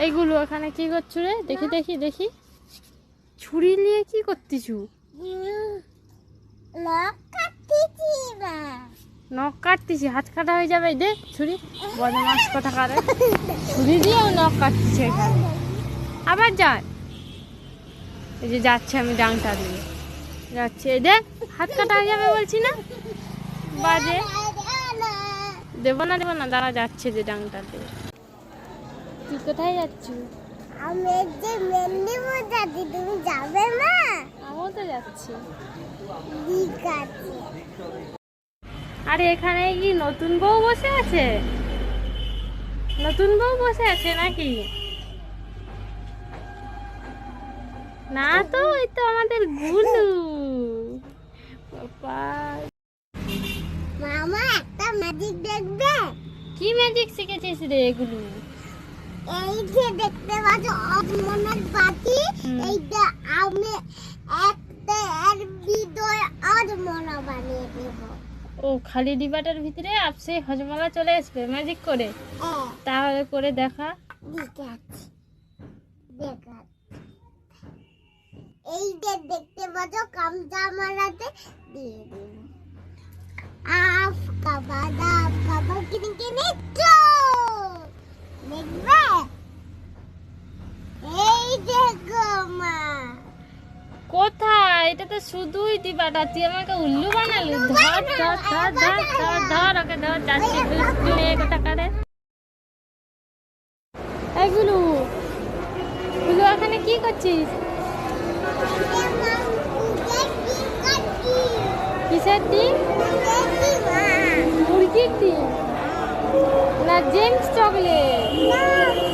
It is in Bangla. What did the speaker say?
এইগুলো এখানে কি করছো রে? দেখি দেখি দেখি, ছুরি নিয়ে কি করতেছু? নখ কাটতেছি, হাত কাটা হয়ে যাবে। দেখ ছুরি, বদমাস কথা কারে, ছুরি দিয়েও নখ কাটতেছে এখানে। আবার যায়, এই যে যাচ্ছে, আমি ডাংটা দিয়ে যাচ্ছে। এই দেখ, হাত কাটা হয়ে যাবে বলছি না, বাজে। দেবো না দেবো না, দাঁড়া, যাচ্ছে যে ডাংটা দিয়ে। তুই কোথায় যাচ্ছ? আমি যে মেদিনীপুর যাচ্ছি, তুমি যাবে না? আমিও তো যাচ্ছি। ঠিক আছে। আরে এখানে কি নতুন বউ বসে আছে? নতুন বউ বসে আছে নাকি? না তো, ওই তো আমাদের গুলু। বাবা, মামা একটা ম্যাজিক দেখবে? কি ম্যাজিক শিখেছিস রে এগুলো? এই যে দেখতে পাচ্ছ অজমনের পাখি, এইটা আমি একটা এর ভিতরে অজমনা বানিয়ে দেব। ও, খালি ডিবাটার ভিতরে আপসে হজমলা চলে আসবে ম্যাজিক করে? তাহলে করে দেখা। ঠিক আছে, দেখা। এই যে দেখতে পাচ্ছ কামচা মারাতে দিয়ে দিন। আফ কাবাদা কাবা কিনে কিনে চো দেখবে? এই দেখো মা। কোথায়? এটা তো শুধুই ডিবাটা, তুই আমাকে উল্লু বানালি। ধর ধর ধর ধর ধর ধর, ওকে ধর, যাচ্ছি দুষ্টু মেয়ে কোথাকারে। এইগুলো গুলো এখানে কি করছিস? কিসের ডিম? মুরগির ডিম না জেমস চকলেট?